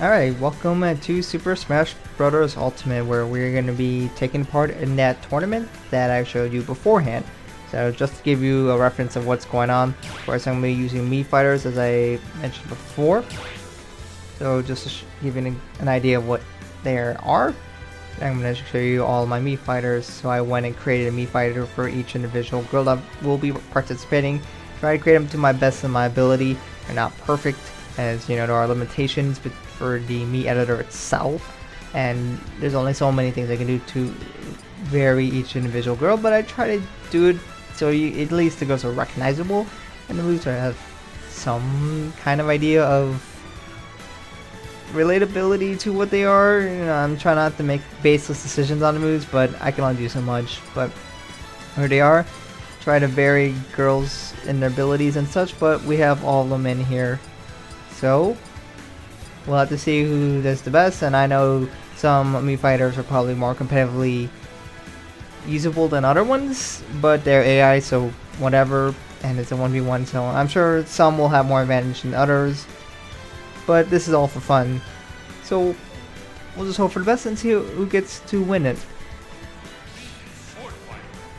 Alright, welcome to Super Smash Bros. Ultimate, where we're going to be taking part in that tournament that I showed you beforehand. So just to give you a reference of what's going on, of course I'm going to be using Mii Fighters as I mentioned before. So just to give you an idea of what there are, I'm going to show you all my Mii Fighters. So I went and created a Mii Fighter for each individual girl that will be participating. Try to create them to my best of my ability. They're not perfect, as you know, there are limitations for the Mii editor itself, and there's only so many things I can do to vary each individual girl, but I try to do it so at least the girls are recognizable and the moves have some kind of idea of relatability to what they are. You know, I'm trying not to make baseless decisions on the moves, but I can only do so much. But here they are. Try to vary girls in their abilities and such, but we have all of them in here. So we'll have to see who does the best, and I know some Mii fighters are probably more competitively usable than other ones, but they're AI, so whatever, and it's a 1v1, so I'm sure some will have more advantage than others, but this is all for fun. So we'll just hope for the best and see who gets to win it.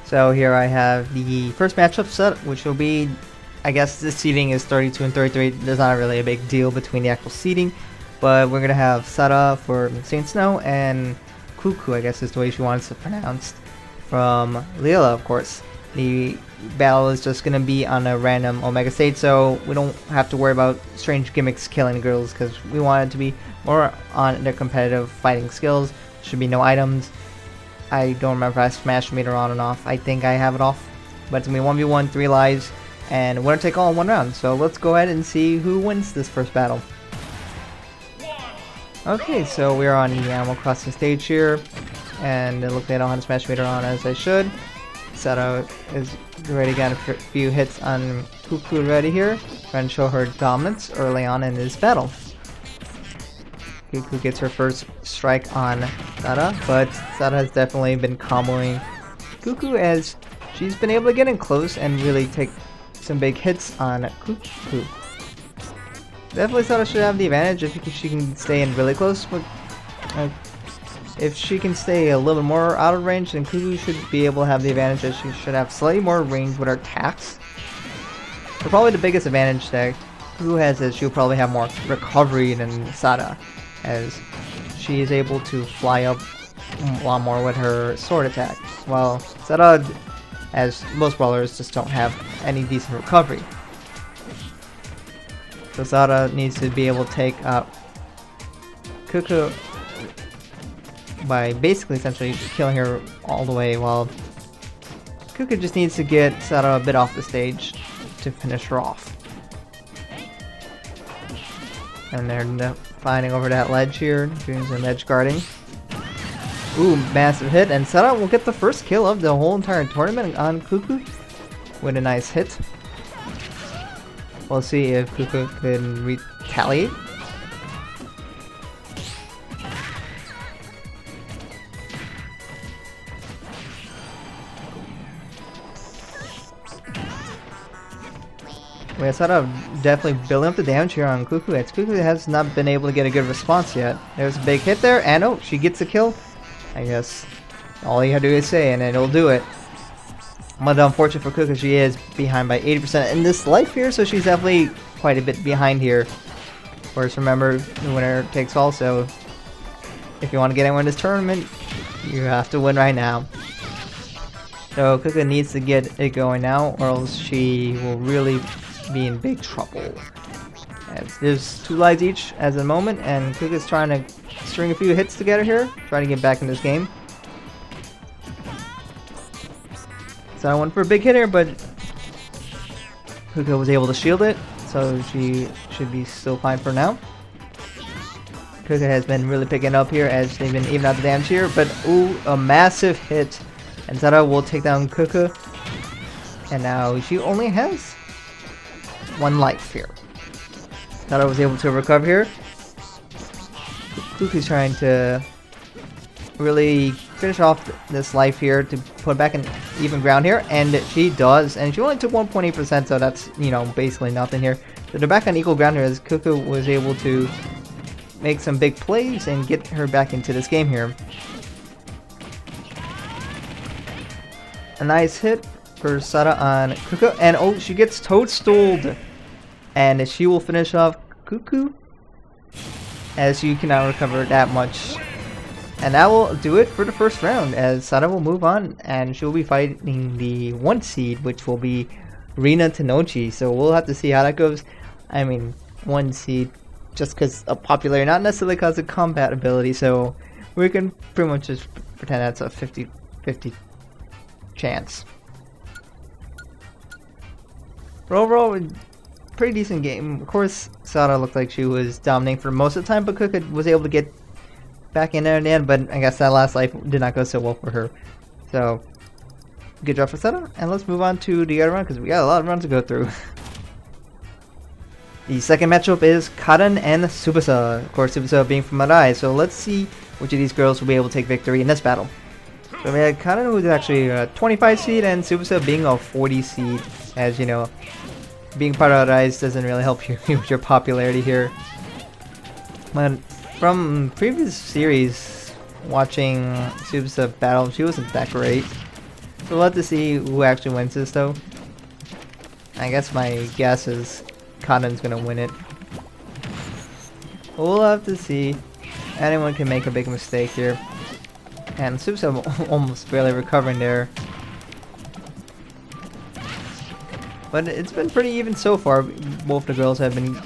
So here I have the first matchup set, which will be, I guess the seeding is 32 and 33. There's not really a big deal between the actual seeding, but we're gonna have Sara for Saint Snow and Cuckoo, I guess is the way she wants it pronounced, from Leah, of course. The battle is just gonna be on a random Omega stage, so we don't have to worry about strange gimmicks killing girls, because we want it to be more on their competitive fighting skills. Should be no items. I don't remember if I smashed meter on and off. I think I have it off, but it's gonna be 1v1, 3 lives, and winner take all in one round. So let's go ahead and see who wins this first battle. Okay, so we're on the Animal Crossing stage here, and it looks like I don't have to smash meter on as I should. Chisato is already got a few hits on Cuckoo already here, trying to show her dominance early on in this battle. Cuckoo gets her first strike on Sara, but Sara has definitely been comboing Cuckoo as she's been able to get in close and really take some big hits on Cuckoo. Definitely Sara should have the advantage if she can stay in really close, but if she can stay a little bit more out of range, then Cuckoo should be able to have the advantage, as she should have slightly more range with her attacks. But probably the biggest advantage that Cuckoo has is she'll probably have more recovery than Sara, as she is able to fly up a lot more with her sword attack, while Sara, as most brawlers, just don't have any decent recovery. So Sara needs to be able to take out Cuckoo by basically essentially killing her all the way, while Cuckoo just needs to get Sara a bit off the stage to finish her off. And they're fighting over that ledge here, doing some edge guarding. Ooh, massive hit, and Sara will get the first kill of the whole entire tournament on Cuckoo with a nice hit. We'll see if Cuckoo can retaliate. We have Sara definitely building up the damage here on Cuckoo, as Cuckoo has not been able to get a good response yet. There's a big hit there, and oh, she gets a kill. I guess all you have to do is say and it'll do it. But unfortunate for Cuckoo, she is behind by 80% in this life here, so she's definitely quite a bit behind here. Of course, remember, the winner takes all, so if you want to get anyone in this tournament, you have to win right now. So Cuckoo needs to get it going now, or else she will really be in big trouble. As there's 2 lives each at the moment, and Cuckoo's trying to string a few hits together here, trying to get back in this game. So I went for a big hit here, but Cuckoo was able to shield it, so she should be still fine for now. Cuckoo has been really picking up here as they've been even out the damage here, but ooh, a massive hit. And Sara will take down Cuckoo, and now she only has 1 life here. Sara was able to recover here. Cuckoo's trying to really finish off this life here to put back in even ground here, and she does, and she only took 1.8%, so that's, you know, basically nothing here. So they're back on equal ground here, as Cuckoo was able to make some big plays and get her back into this game here. A nice hit for Sada on Kuku, and oh, she gets toadstooled, and she will finish off Kuku, as you cannot recover that much. And that will do it for the first round, as Sada will move on, and she'll be fighting the 1 seed, which will be Rina Tenochi. So we'll have to see how that goes. I mean, 1 seed, just because of popularity, not necessarily because of combat ability, so we can pretty much just pretend that's a 50-50 chance. But overall, pretty decent game. Of course, Sada looked like she was dominating for most of the time, but Kuka was able to get back in there in the end, but I guess that last life did not go so well for her. So, good job for Sada, and let's move on to the other round, because we got a lot of rounds to go through. The second matchup is Karin and Tsubasa. Of course, Tsubasa being from Arai, so let's see which of these girls will be able to take victory in this battle. So we had Kanon, who's actually a 25 seed, and Tsubasa being a 40 seed. As you know, being part of Arise doesn't really help you with your popularity here. But from previous series, watching Tsubasa battle, she wasn't that great. So we'll have to see who actually wins this though. I guess my guess is Kanon's gonna win it. But we'll have to see. Anyone can make a big mistake here. And Tsubasa almost barely recovering there. But it's been pretty even so far. Both the girls have been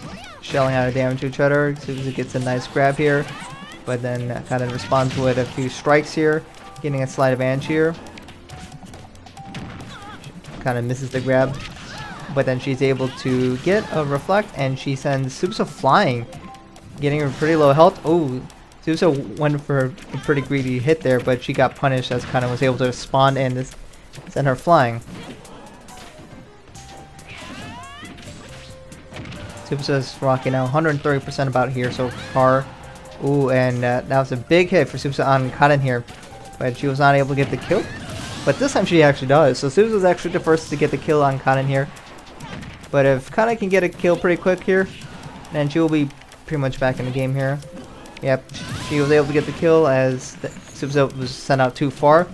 shelling out of damage to each other. Tsubasa gets a nice grab here, but then kind of responds with a few strikes here, getting a slight advantage here. Kind of misses the grab, but then she's able to get a reflect, and she sends Tsubasa flying, getting her pretty low health. Oh, Tsubasa went for a pretty greedy hit there, but she got punished as Kanon was able to respond and send her flying. Tsubasa's rocking now 130% about here so far. Ooh, and that was a big hit for Tsubasa on Kanon here, but she was not able to get the kill. But this time she actually does, so Tsubasa's actually the first to get the kill on Kanon here. But if Kanon can get a kill pretty quick here, then she will be pretty much back in the game here. Yep, she was able to get the kill as Tsubasa was sent out too far.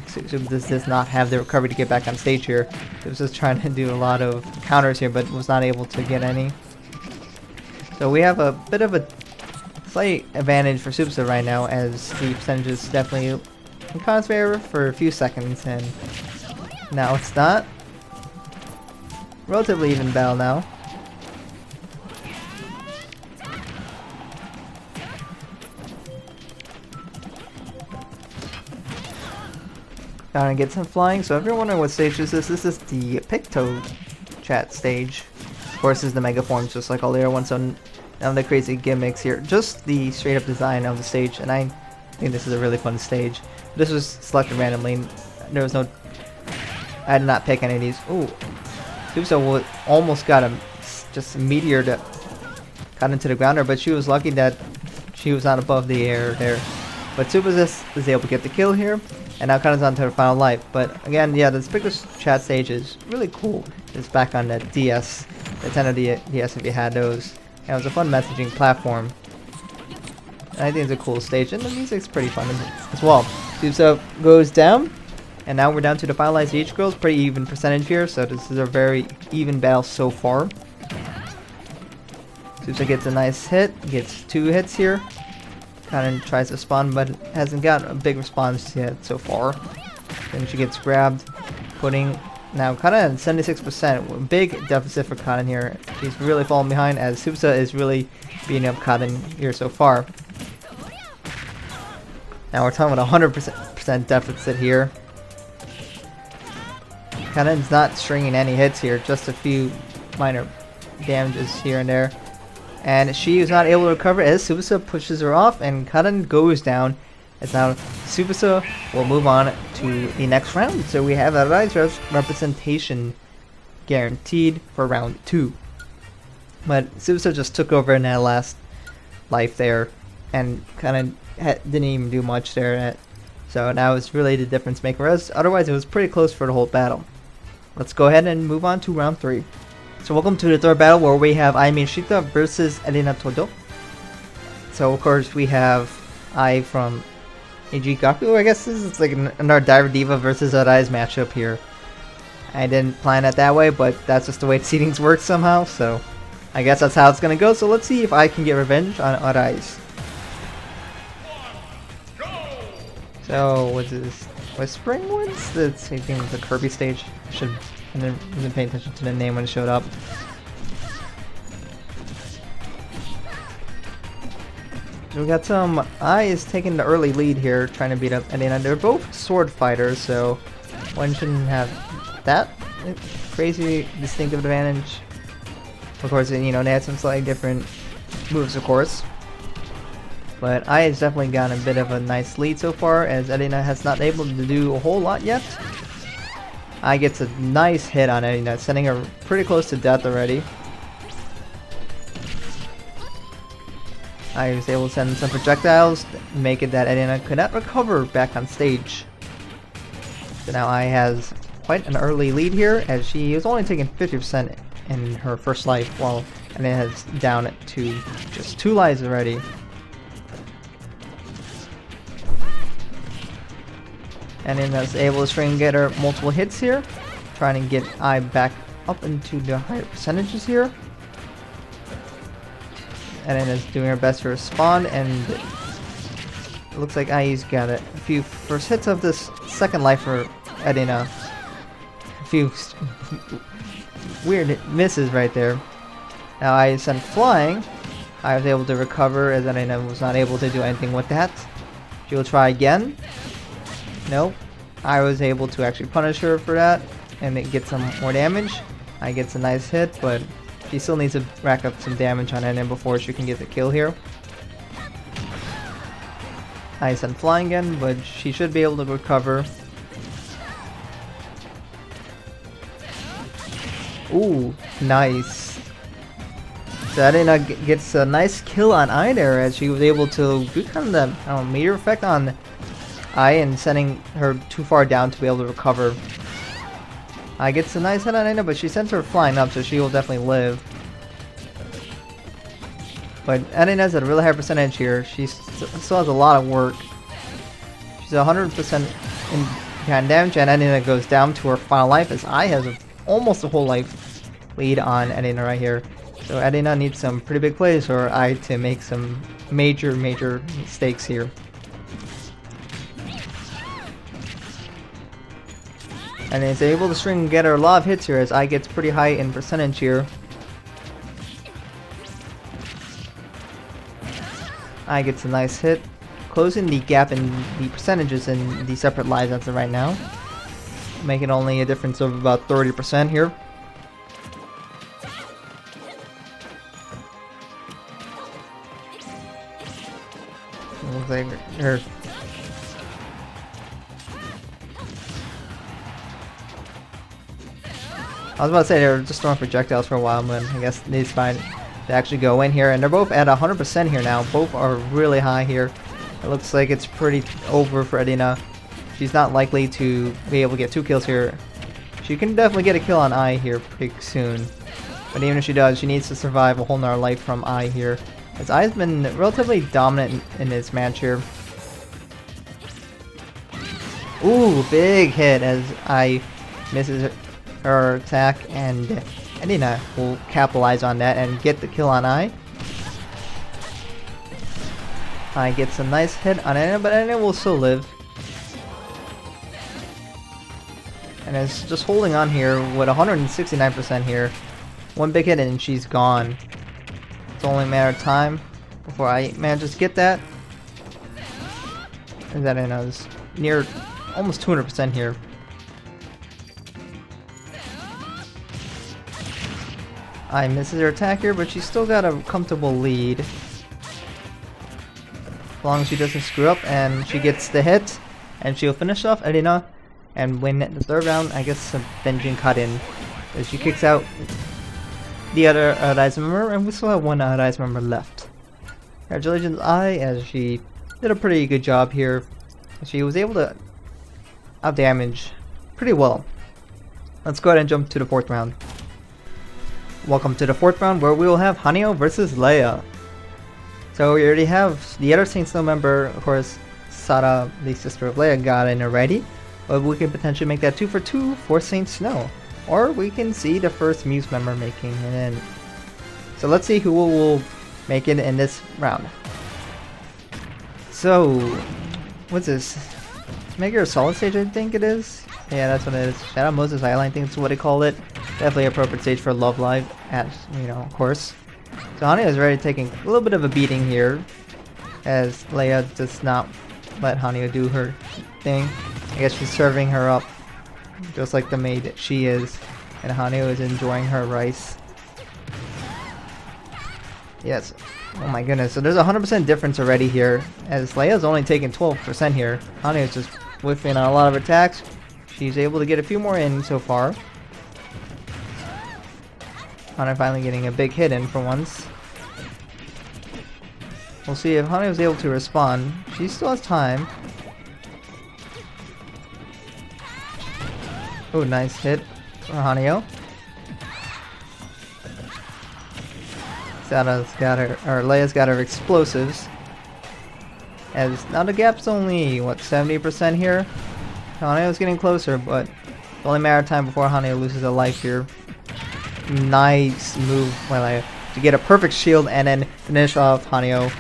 Tsubasa does not have the recovery to get back on stage here. Tsubasa's trying to do a lot of counters here, but was not able to get any. So we have a bit of a slight advantage for Tsubasa right now, as the percentage is definitely in Kanon's favor for a few seconds, and now it's not. Relatively even battle now. Kanon gets him flying, so if you're wondering what stage this is the Picto chat stage. Of course, this is the Mega Forms, just like all the other ones, so none of the crazy gimmicks here. Just the straight up design of the stage, and I think this is a really fun stage. This was selected randomly. There was no... I did not pick any of these. Ooh. Tsubasa almost got a just meteor that got into the grounder, but she was lucky that she was not above the air there. But Tsubasa is able to get the kill here, and now Kanon's on to her final life. But again, yeah, this Picto chat stage is really cool. It's back on the DS, the Nintendo DS if you had those. And it was a fun messaging platform. And I think it's a cool stage, and the music's pretty fun as well. Tsubasa goes down, and now we're down to the finalized each girls. Pretty even percentage here, so this is a very even battle so far. Tsubasa gets a nice hit, gets 2 hits here. Kanon tries to spawn, but hasn't got a big response yet so far. Then she gets grabbed, putting now Kanon at 76%. Big deficit for Kanon here. She's really falling behind, as Tsubasa is really beating up Kanon here so far. Now we're talking about 100% deficit here. Kanon's not stringing any hits here, just a few minor damages here and there. And she is not able to recover as Tsubasa pushes her off, and Kanon goes down. As now Tsubasa will move on to the next round. So we have a Rise representation guaranteed for round 2. But Tsubasa just took over in that last life there, and kind of didn't even do much there. So now it's really the difference maker. Otherwise, it was pretty close for the whole battle. Let's go ahead and move on to round 3. So welcome to the third battle, where we have Aimi Shita versus Erena Todo. So of course we have I from Gaku. I guess this is like another Diver Diva versus Arai's matchup here. I didn't plan it that way, but that's just the way seedings work somehow, so I guess that's how it's gonna go. So let's see if I can get revenge on Arai's. So what's this? Whispering Woods? The same thing with the Kirby stage. I didn't pay attention to the name when it showed up. So we got some I is taking the early lead here, trying to beat up Erena. They're both sword fighters, so one shouldn't have that crazy distinctive advantage. Of course, you know, they had some slightly different moves, of course. But I has definitely gotten a bit of a nice lead so far, as Erena has not able to do a whole lot yet. I gets a nice hit on Erena, sending her pretty close to death already. I was able to send some projectiles, make it that Erena could not recover back on stage. So now I has quite an early lead here, as she is only taking 50% in her first life, while Erena has down to just 2 lives already. And then is able to string get her multiple hits here, trying to get I back up into the higher percentages here. And then is doing her best to respond, and it looks like IE's got a few first hits of this second life for Erena. A few weird misses right there. Now I sent flying. I was able to recover, as Erena was not able to do anything with that. She will try again. Nope. I was able to actually punish her for that and get some more damage. I gets a nice hit, but she still needs to rack up some damage on Erena before she can get the kill here. I sent flying again, but she should be able to recover. Ooh, nice. So Erena gets a nice kill on I there, as she was able to do kind of the meteor effect on I and sending her too far down to be able to recover. I gets a nice hit on Erena, but she sends her flying up, so she will definitely live. But Erena's at a really high percentage here. She still has a lot of work. She's 100% in behind damage, and Erena goes down to her final life, as I has almost a whole life lead on Erena right here. So Erena needs some pretty big plays for I to make some major mistakes here. And is able to string and get her a lot of hits here, as I gets pretty high in percentage here. I gets a nice hit, closing the gap in the percentages in the separate lives as of right now, making only a difference of about 30% here. Looks like her. I was about to say they were just throwing projectiles for a while, but I guess it's fine to actually go in here. And they're both at 100% here now. Both are really high here. It looks like it's pretty over for Erena. She's not likely to be able to get 2 kills here. She can definitely get a kill on I here pretty soon. But even if she does, she needs to survive a whole nother life from I here, as I's been relatively dominant in this match here. Ooh, big hit as I misses her attack, and Erena will capitalize on that and get the kill on I. I gets a nice hit on Erena, but Erena will still live. And is just holding on here with 169% here. One big hit and she's gone. It's only a matter of time before I manage to get that. And that Erena's near almost 200% here. I misses her attack here, but she's still got a comfortable lead. As long as she doesn't screw up and she gets the hit, and she'll finish off Erena and win the 3rd round. I guess avenging Karin, as she kicks out the other Rise member, and we still have one Rise member left. Congratulations, I, as she did a pretty good job here. She was able to outdamage pretty well. Let's go ahead and jump to the 4th round. Welcome to the 4th round, where we will have Hanayo versus Leah. So we already have the other Saint Snow member, of course, Sada, the sister of Leah, got in already. But we could potentially make that 2 for 2 for Saint Snow. Or we can see the first Muse member making it in. So let's see who will make it in this round. So, what's this? Make her a solid stage, I think it is. Yeah, that's what it is. Shadow Moses Island, I think that's what they call it. Definitely appropriate stage for Love Live, as you know, of course. So Hanayo is already taking a little bit of a beating here, as Leah does not let Hanayo do her thing. I guess she's serving her up, just like the maid that she is, and Hanayo is enjoying her rice. Yes. Oh my goodness. So there's a 100% difference already here, as Leah's only taking 12% here. Hanayo's just whiffing on a lot of attacks. She's able to get a few more in so far. Hanayo finally getting a big hit in for once. We'll see if Hanayo's able to respond. She still has time. Oh, nice hit for Hanayo. Sada's got her, or Leah's got her explosives. As now the gap's only what, 70% here. Hanayo's getting closer, but it's only a matter of time before Hanayo loses a life here. Nice move by Leah to get a perfect shield and then finish off Hanayo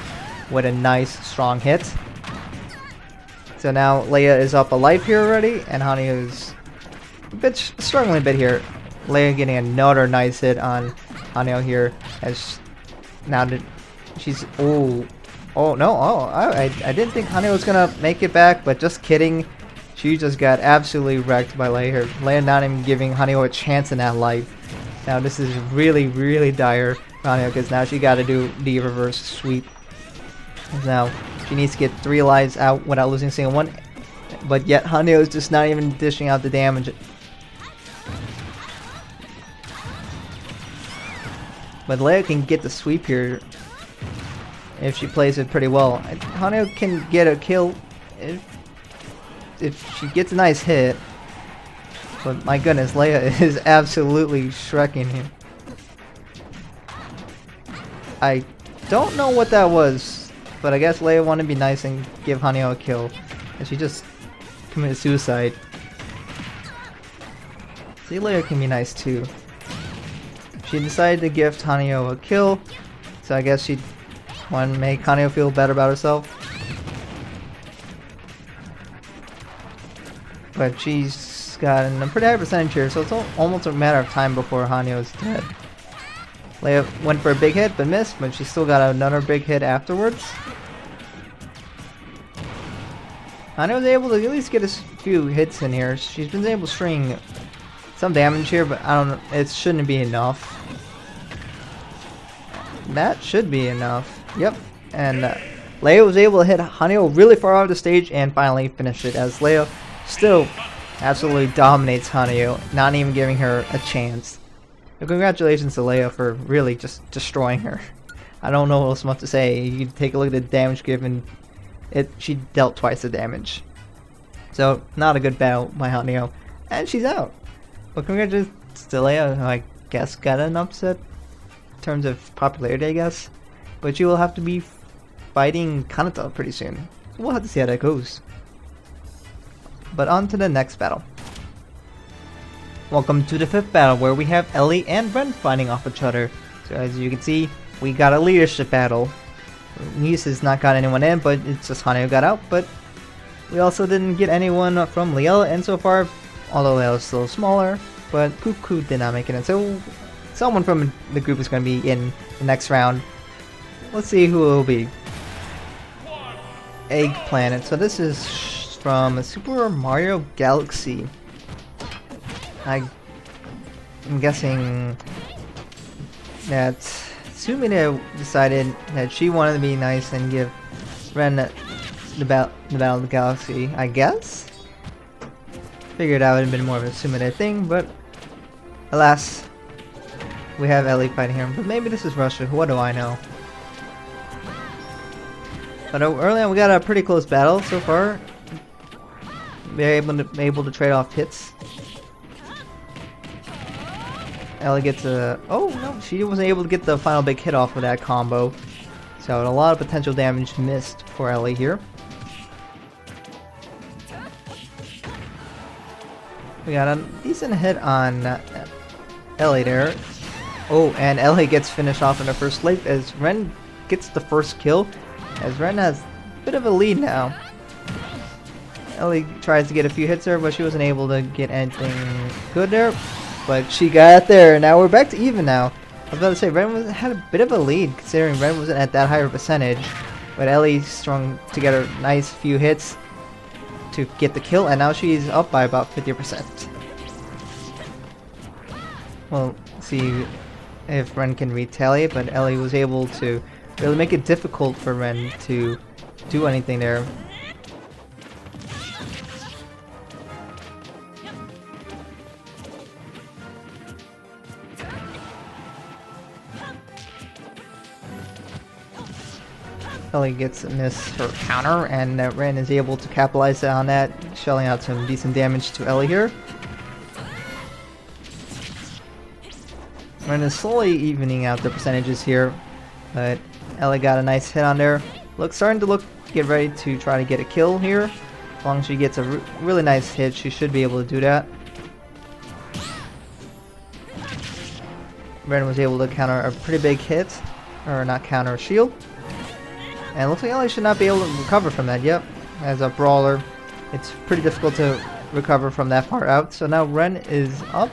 with a nice strong hit. So now Leah is up a life here already, and Hanayo's a bit struggling a bit here. Leah getting another nice hit on Hanayo here, as now that she's oh no, I didn't think Hanayo was gonna make it back, but just kidding. She just got absolutely wrecked by Leah here. Leah not even giving Hanayo a chance in that life. Now this is really, really dire for Hanayo, because now she got to do the reverse sweep. Now she needs to get 3 lives out without losing a single one, but yet Hanayo is just not even dishing out the damage. But Leah can get the sweep here if she plays it pretty well. Hanayo can get a kill if she gets a nice hit. But my goodness, Leah is absolutely shrekking him. I don't know what that was, but I guess Leah wanted to be nice and give Hanayo a kill, and she just committed suicide. See, Leah can be nice too. She decided to gift Hanayo a kill, so I guess she wanted to make Hanayo feel better about herself. But she's gotten a pretty high percentage here, so it's almost a matter of time before Hanayo's dead. Leah went for a big hit but missed, but she still got another big hit afterwards. Hanayo was able to at least get a few hits in here. She's been able to string some damage here, but I don't know, it shouldn't be enough. That should be enough. Yep, and Leah was able to hit Hanayo really far out of the stage and finally finish it, as Leah still absolutely dominates Hanayo, not even giving her a chance. So congratulations to Leah for really just destroying her. I don't know what else much to say. You can take a look at the damage given. She dealt twice the damage. So not a good battle by Hanayo, and she's out. But congratulations to Leah, who I guess got an upset in terms of popularity, I guess. But she will have to be fighting Kanata pretty soon. So we'll have to see how that goes. But on to the next battle. Welcome to the 5th battle, where we have Ellie and Ren fighting off each other. So as you can see, we got a leadership battle. Nice has not got anyone in, but it's just Hanayo got out. But we also didn't get anyone from Leah, and so far, although Leah is still smaller, but Cuckoo did not make it in. So someone from the group is going to be in the next round. Let's see who it will be. Egg Planet. So this is from Super Mario Galaxy. I'm guessing that Sumire decided that she wanted to be nice and give Ren the Battle of the Galaxy, I guess? Figured that would have been more of a Sumire thing, but alas, we have Ellie fighting him. But maybe this is Russia, what do I know? But early on we got a pretty close battle so far. We're able to trade off hits. Ellie gets a... oh no, she wasn't able to get the final big hit off with that combo. So a lot of potential damage missed for Ellie here. We got a decent hit on Ellie there. Oh, and Ellie gets finished off in the first sleep as Ren gets the first kill, as Ren has a bit of a lead now. Ellie tries to get a few hits there, but she wasn't able to get anything good there. But she got there. Now we're back to even now. I was about to say, Ren had a bit of a lead, considering Ren wasn't at that high of a percentage. But Ellie strung together a nice few hits to get the kill, and now she's up by about 50%. We'll see if Ren can retaliate, but Ellie was able to really make it difficult for Ren to do anything there. Ellie gets missed her counter, and Ren is able to capitalize on that, shelling out some decent damage to Ellie here. Ren is slowly evening out the percentages here, but Ellie got a nice hit on there. Starting to get ready to try to get a kill here. As long as she gets a really nice hit, she should be able to do that. Ren was able to counter a pretty big hit, or not counter, shield. And it looks like Ellie should not be able to recover from that. Yep, as a brawler, it's pretty difficult to recover from that far out. So now Ren is up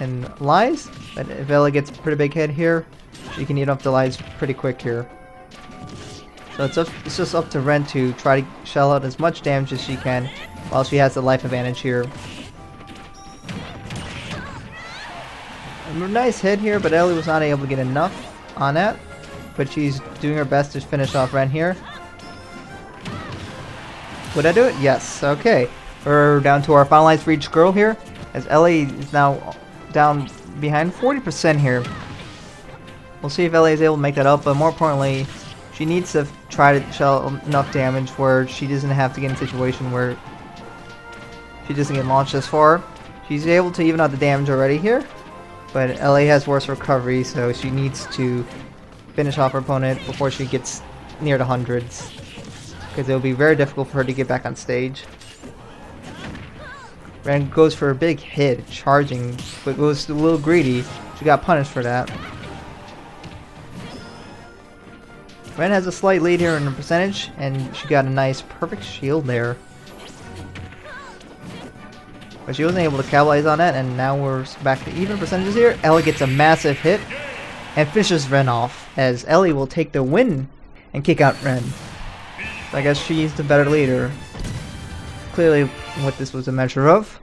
and lies, but if Ellie gets a pretty big hit here, she can eat up the lives pretty quick here. So it's just up to Ren to try to shell out as much damage as she can while she has the life advantage here. A nice hit here, but Ellie was not able to get enough on that. But she's doing her best to finish off Ren here. Would I do it? Yes. Okay. We're down to our finalized for each girl here, as Ellie is now down behind 40% here. We'll see if Ellie is able to make that up, but more importantly, she needs to try to shell enough damage where she doesn't have to get in a situation where she doesn't get launched as far. She's able to even out the damage already here, but Ellie has worse recovery, so she needs to finish off her opponent before she gets near the hundreds, because it will be very difficult for her to get back on stage. Ren goes for a big hit, charging, but was a little greedy. She got punished for that. Ren has a slight lead here in the percentage, and she got a nice perfect shield there. But she wasn't able to capitalize on that, and now we're back to even percentages here. Ellie gets a massive hit and finishes Ren off, as Ellie will take the win and kick out Ren. So I guess she's the better leader. Clearly what this was a measure of.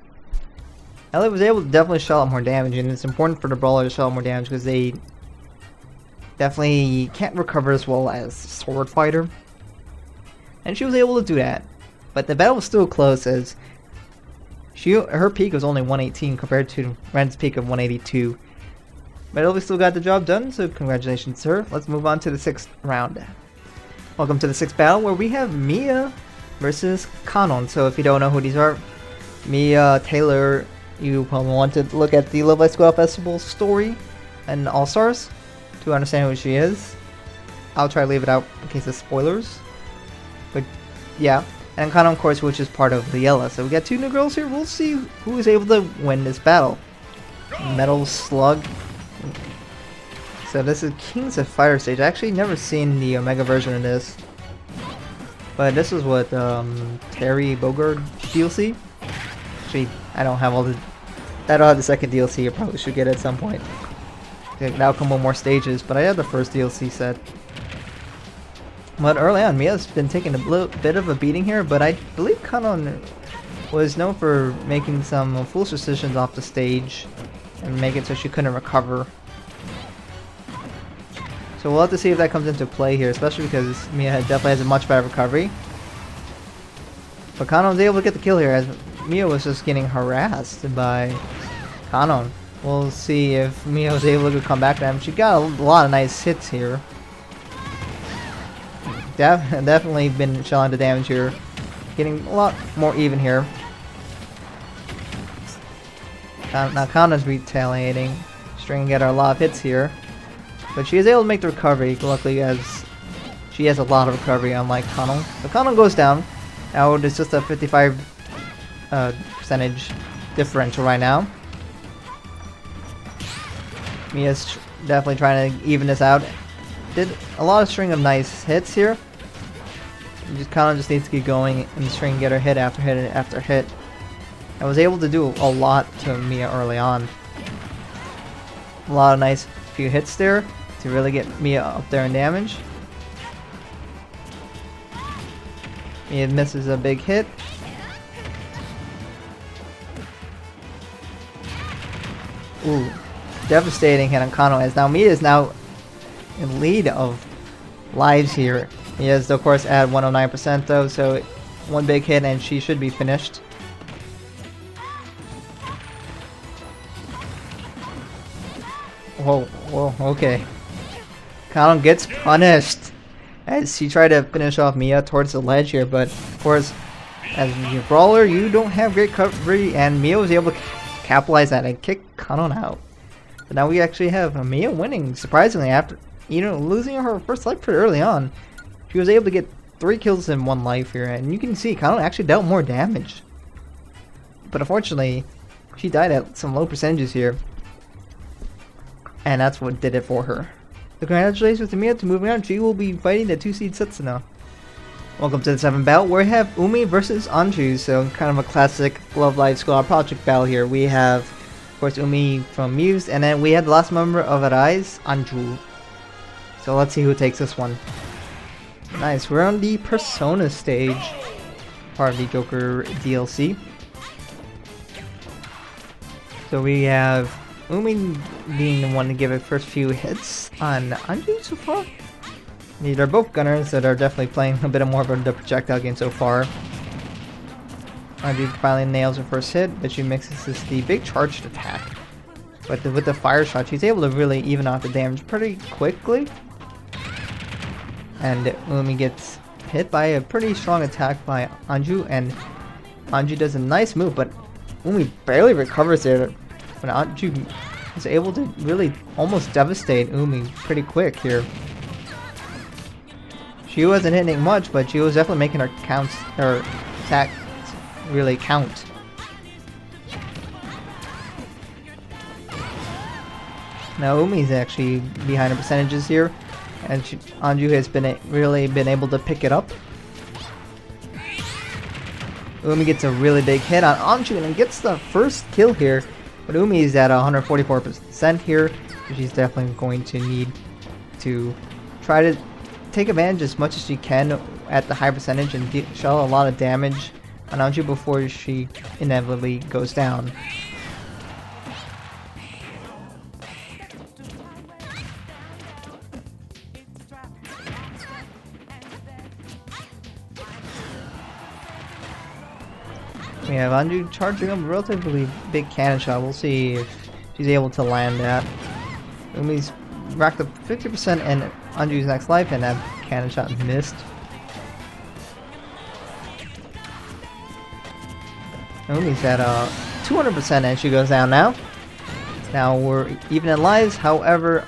Ellie was able to definitely shell out more damage, and it's important for the brawler to shell out more damage because they definitely can't recover as well as Sword Fighter. And she was able to do that. But the battle was still close, as her peak was only 118 compared to Ren's peak of 182. But Ellie still got the job done, so congratulations to her. Let's move on to the 6th round. Welcome to the 6th battle, where we have Mia versus Kanon. So if you don't know who these are, Mia, Taylor, you probably want to look at the Love Live Squad Festival story and All-Stars to understand who she is. I'll try to leave it out in case of spoilers. But yeah, and Kanon, of course, which is part of the Yella. So we got two new girls here. We'll see who is able to win this battle. Metal Slug. So this is Kings of Fire stage. I actually never seen the Omega version of this, but this is what Terry Bogard DLC. Actually, I don't have the second DLC. I probably should get it at some point. That'll come with more stages, but I have the first DLC set. But early on, Mia's been taking a little bit of a beating here, but I believe Kanon was known for making some foolish decisions off the stage and make it so she couldn't recover. So we'll have to see if that comes into play here, especially because Mia definitely has a much better recovery. But Kanon was able to get the kill here, as Mia was just getting harassed by Kanon. We'll see if Mia was able to come back to him. She got a lot of nice hits here. Definitely been shelling the damage here. Getting a lot more even here. Now Kanon's retaliating. Stringing at her a lot of hits here. But she is able to make the recovery, luckily, as she has a lot of recovery unlike Kanon. So Kanon goes down. Now it's just a 55 percentage differential right now. Mia's definitely trying to even this out. Did a lot of string of nice hits here. Just Kanon just needs to keep going and string, get her hit after hit after hit. I was able to do a lot to Mia early on. A lot of nice few hits there to really get Mia up there in damage. Mia misses a big hit. Ooh, devastating hit on Kanon, as now Mia is now in lead of lives here. Mia is of course at 109% though, so one big hit and she should be finished. Whoa, whoa, okay. Kanon gets punished as she tried to finish off Mia towards the ledge here, but of course, as a brawler, you don't have great recovery, and Mia was able to capitalize that and kick Kanon out. But now we actually have Mia winning, surprisingly, after losing her first life pretty early on. She was able to get 3 kills in 1 life here, and you can see Kanon actually dealt more damage. But unfortunately, she died at some low percentages here. And that's what did it for her. So congratulations to Mia to moving on. She will be fighting the 2-seed Setsuna. Welcome to the 7th battle. We have Umi versus Anju. So kind of a classic Love Live Squad Project battle here. We have, of course, Umi from Muse. And then we have the last member of Arise, Anju. So let's see who takes this one. Nice. We're on the Persona stage. Part of the Joker DLC. So we have Umi being the one to give it first few hits on Anju so far. These are both gunners that are definitely playing a bit more of the projectile game so far. Anju finally nails her first hit, but she mixes the big charged attack. But with the fire shot, she's able to really even out the damage pretty quickly. And Umi gets hit by a pretty strong attack by Anju, and Anju does a nice move, but Umi barely recovers there. But Anju is able to really almost devastate Umi pretty quick here. She wasn't hitting much, but she was definitely making her attacks really count. Now Umi's actually behind her percentages here, and Anju has really been able to pick it up. Umi gets a really big hit on Anju and gets the first kill here. But Umi is at 144% here, so she's definitely going to need to try to take advantage as much as she can at the high percentage and shell a lot of damage on Anju before she inevitably goes down. We have Anju charging up a relatively big cannon shot. We'll see if she's able to land that. Umi's racked up 50% in Anju's next life, and that cannon shot missed. Umi's at 200% and she goes down now. Now we're even in lives, however,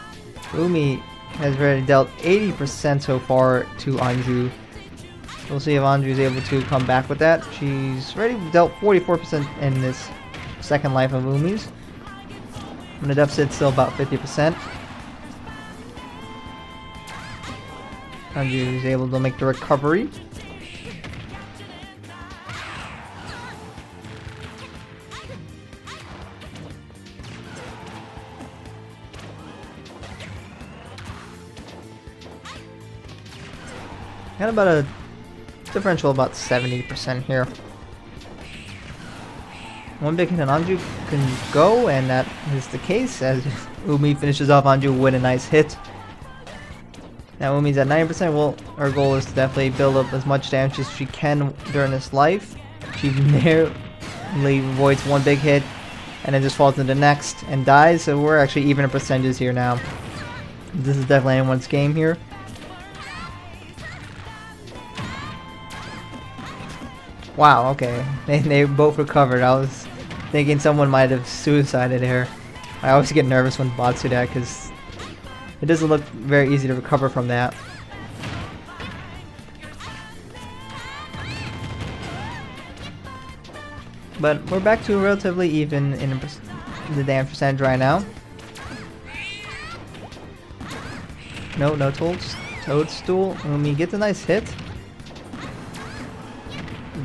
Umi has already dealt 80% so far to Anju. We'll see if Anju is able to come back with that. She's already dealt 44% in this second life of Umi's. And the deficit's still about 50%. Anju is able to make the recovery. Got about a differential about 70% here. One big hit on Anju can go, and that is the case as Umi finishes off Anju with a nice hit. Now Umi's at 90%. Well, our goal is to definitely build up as much damage as she can during this life. She narrowly avoids one big hit and then just falls into the next and dies, so we're actually even in percentages here now. This is definitely anyone's game here. Wow, okay. They both recovered. I was thinking someone might have suicided here. I always get nervous when bots do that because it doesn't look very easy to recover from that. But we're back to relatively even in the damage percentage right now. No toadstool. Umi gets a nice hit.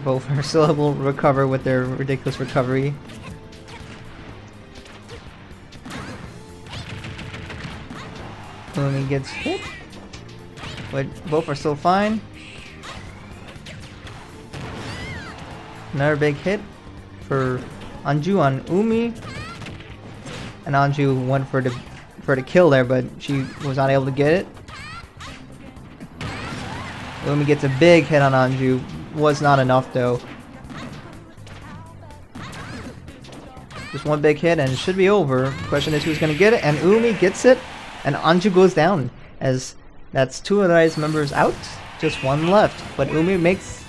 Both are still able to recover with their ridiculous recovery. Umi gets hit, but both are still fine. Another big hit for Anju on Umi, and Anju went for the kill there, but she was not able to get it. Umi gets a big hit on Anju, was not enough though. Just one big hit and it should be over. Question is who's gonna get it, and Umi gets it, and Anju goes down, as that's 2 of the Rise members out, just 1 left. But Umi makes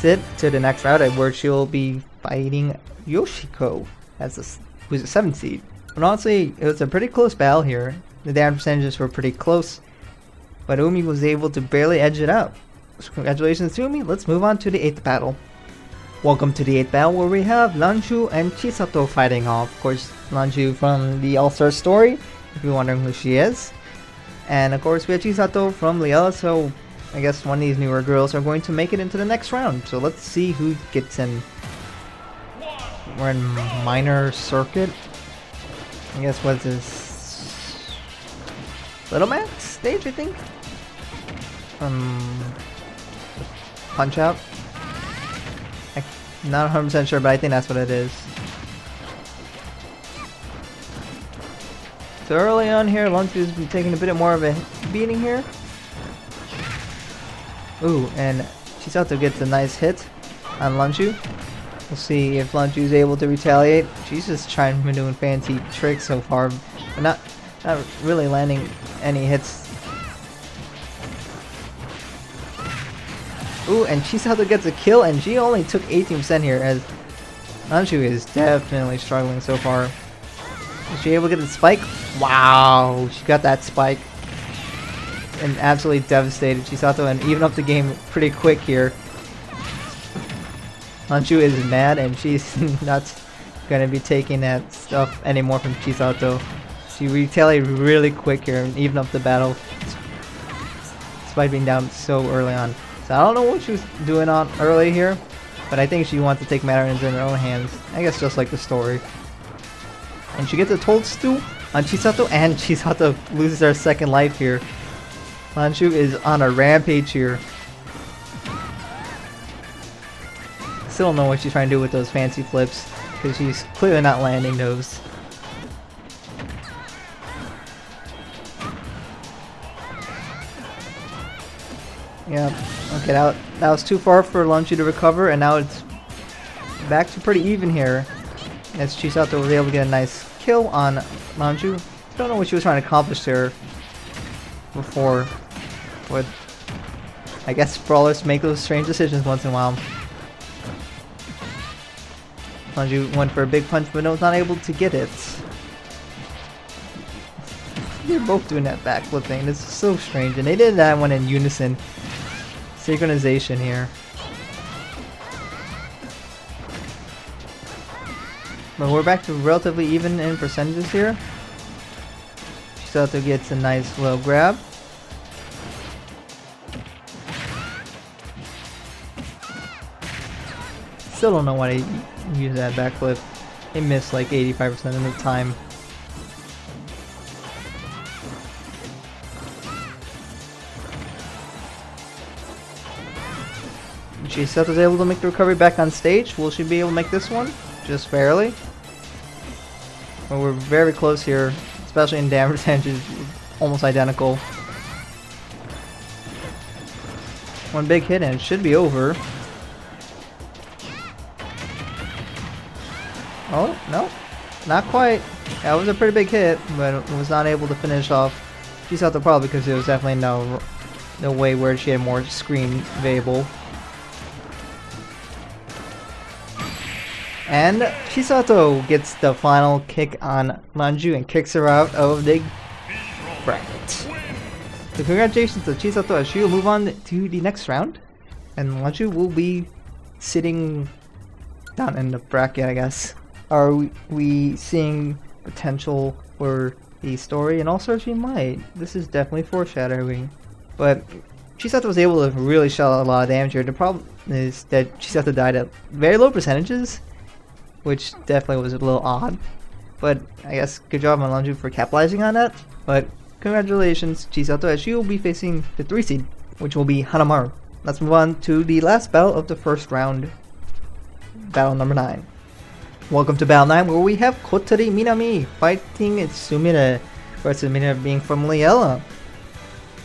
it to the next round where she'll be fighting Yoshiko as who's a 7th seed. But honestly, it was a pretty close battle here. The damage percentages were pretty close, but Umi was able to barely edge it out. So congratulations to Umi. Let's move on to the 8th battle. Welcome to the 8th battle, where we have Lanzhu and Chisato fighting off. Of course, Lanzhu from the All-Star story, if you're wondering who she is. And of course we have Chisato from Leah, so I guess one of these newer girls are going to make it into the next round. So let's see who gets in. We're in minor circuit. I guess what's this? Little Max stage, I think? Punch Out? I'm not 100% sure, but I think that's what it is. So early on here, Lanzhu's been taking a bit more of a beating here. Ooh, and Chisato gets a nice hit on Lanzhu. We'll see if Lanzhu is able to retaliate. She's just trying to be doing fancy tricks so far, but not really landing any hits. Ooh, and Chisato gets a kill, and she only took 18% here, as Anju is definitely struggling so far. Is she able to get the spike? Wow, she got that spike. And absolutely devastated Chisato, and even up the game pretty quick here. Anju is mad, and she's not gonna be taking that stuff anymore from Chisato. She retaliated really quick here, and even up the battle, despite being down so early on. So I don't know what she was doing on early here, but I think she wants to take matters in her own hands. I guess just like the story. And she gets a toadstool on Chisato, and Chisato loses her 2nd life here. Lanzhu is on a rampage here. Still don't know what she's trying to do with those fancy flips, because she's clearly not landing those. Yeah, okay, that was too far for Lanzhu to recover, and now it's back to pretty even here, as Chisato was able to get a nice kill on Lanzhu. Don't know what she was trying to accomplish there before, but I guess brawlers make those strange decisions once in a while. Lanzhu went for a big punch, but was not able to get it. They're both doing that backflip thing. This is so strange, and they did that one in unison. Synchronization here. But we're back to relatively even in percentages here. Chisato gets a nice low grab. Still don't know why they use that backflip. They miss like 85% of the time. Chisato's able to make the recovery back on stage. Will she be able to make this one? Just barely. But we're very close here, especially in damage percentages, almost identical. One big hit and it should be over. Oh, no, not quite. That was a pretty big hit, but it was not able to finish off Chisato, probably because there was definitely no way where she had more screen available. And Chisato gets the final kick on Lanzhu and kicks her out of the bracket. So congratulations to Chisato, as she will move on to the next round. And Lanzhu will be sitting down in the bracket, I guess. Are we seeing potential for the story? And all sorts we might. This is definitely foreshadowing. But Chisato was able to really shell a lot of damage here. The problem is that Chisato died at very low percentages, which definitely was a little odd. But I guess good job on Lanzhu for capitalizing on that. But congratulations, Chisato, as she will be facing the 3 seed, which will be Hanamaru. Let's move on to the last battle of the first round. Battle number 9. Welcome to Battle 9, where we have Kotori Minami fighting Sumire, versus Sumire being from Leah.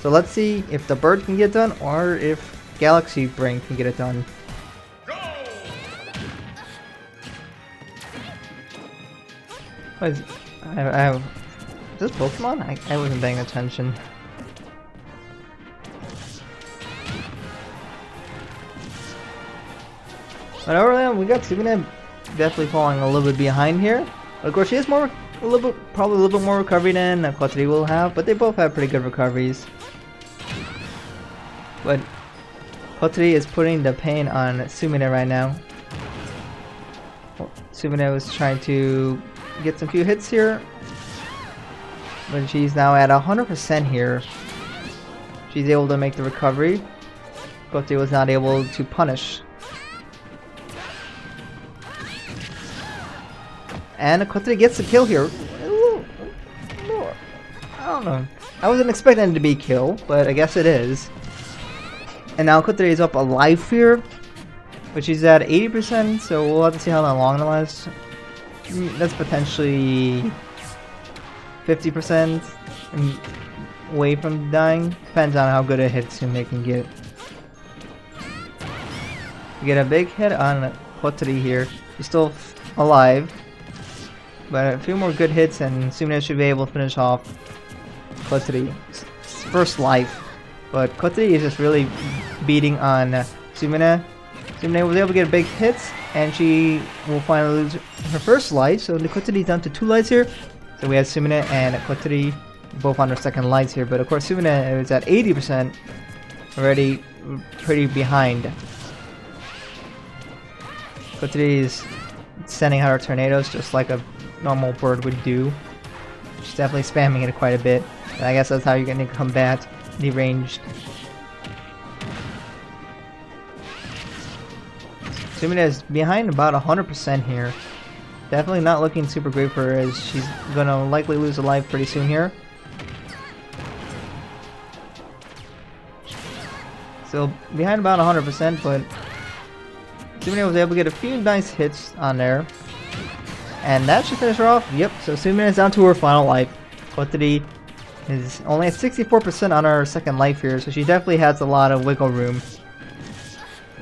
So let's see if the bird can get done, or if Galaxy Brain can get it done. What is, is this Pokemon? I wasn't paying attention. But overall, we got Sumire definitely falling a little bit behind here. But of course, she has probably a little bit more recovery than Kotori will have. But they both have pretty good recoveries. But Kotori is putting the pain on Sumire right now. Sumire was trying to get some few hits here, but she's now at 100% here. She's able to make the recovery. Kotori was not able to punish. And Kotori gets the kill here. I don't know. I wasn't expecting it to be a kill, but I guess it is. And now Kotori is up a life here, but she's at 80%, so we'll have to see how long it lasts. That's potentially 50% away from dying. Depends on how good a hit Sumire can get. We get a big hit on Kotori here. She's still alive. But a few more good hits and Sumire should be able to finish off Kotori's first life. But Kotori is just really beating on Sumire. Sumire was able to get big hits and she will finally lose her first life. So the Kotori is down to 2 lives here. So we have Sumire and Kotori both on their second lives here. But of course Sumire is at 80%, already pretty behind. Kotori is sending out her tornadoes just like a normal bird would do. She's definitely spamming it quite a bit. And I guess that's how you're going to combat the ranged. Sumire is behind about 100% here. Definitely not looking super great for her, as she's going to likely lose a life pretty soon here. So behind about 100%, but Sumire was able to get a few nice hits on there. And that should finish her off. Yep, so Sumire is down to her final life. Kotori is only at 64% on her second life here, so she definitely has a lot of wiggle room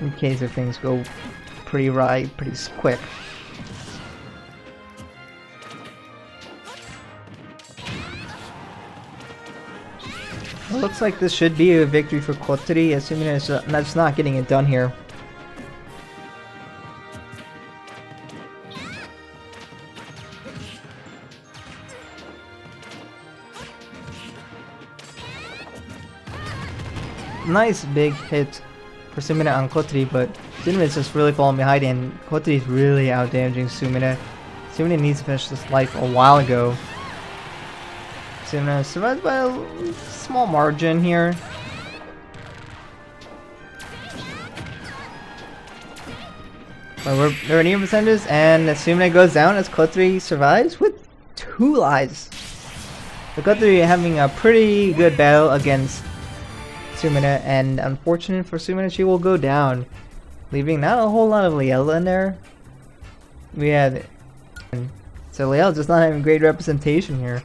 in case if things go pretty quick. It looks like this should be a victory for Kotori, as Sumire is just not getting it done here. Nice big hit for Sumire on Kotori, but Sumire is just really falling behind and Kotori is really out damaging Sumire. Sumire needs to finish this life a while ago. Sumire survived by a small margin here. But we're at even percentages and Sumire goes down as Kotori survives with 2 lives. So Kotori having a pretty good battle against Sumire, and unfortunate for Sumire, she will go down, leaving not a whole lot of Leah in there. We had so Leah just not having great representation here,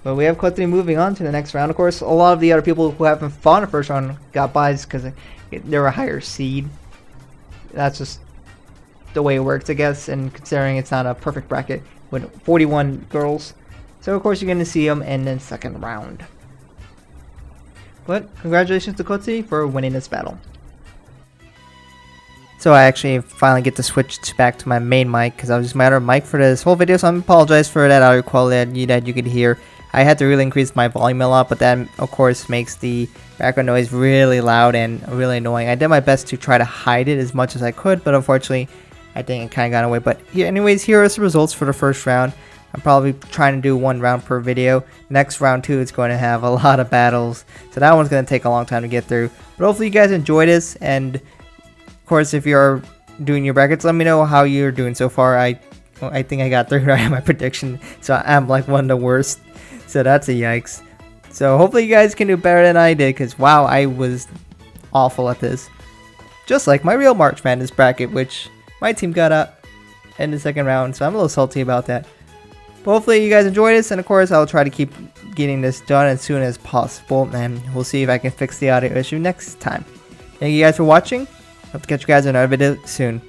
but we have Kotori moving on to the next round. Of course, a lot of the other people who haven't fought in the first round got buys because they're a higher seed. That's just the way it works, I guess, and considering it's not a perfect bracket with 41 girls, so of course you're going to see them in the second round. But congratulations to Kotori for winning this battle. So I actually finally get to switch back to my main mic because I was using my other mic for this whole video, so I apologize for that audio quality that you could hear. I had to really increase my volume a lot, but that of course makes the background noise really loud and really annoying. I did my best to try to hide it as much as I could, but unfortunately I think it kind of got away. But yeah, anyways, here are the results for the first round. I'm probably trying to do 1 round per video. Next round 2 is going to have a lot of battles, so that one's going to take a long time to get through. But hopefully you guys enjoy this, and of course if you're doing your brackets, let me know how you're doing so far. I think I got 3 right in my prediction, so I'm like one of the worst, so that's a yikes. So hopefully you guys can do better than I did, because wow, I was awful at this. Just like my real March Madness bracket, which my team got up in the second round, so I'm a little salty about that. But hopefully you guys enjoy this, and of course I'll try to keep getting this done as soon as possible, and we'll see if I can fix the audio issue next time. Thank you guys for watching. Hope to catch you guys in another video soon.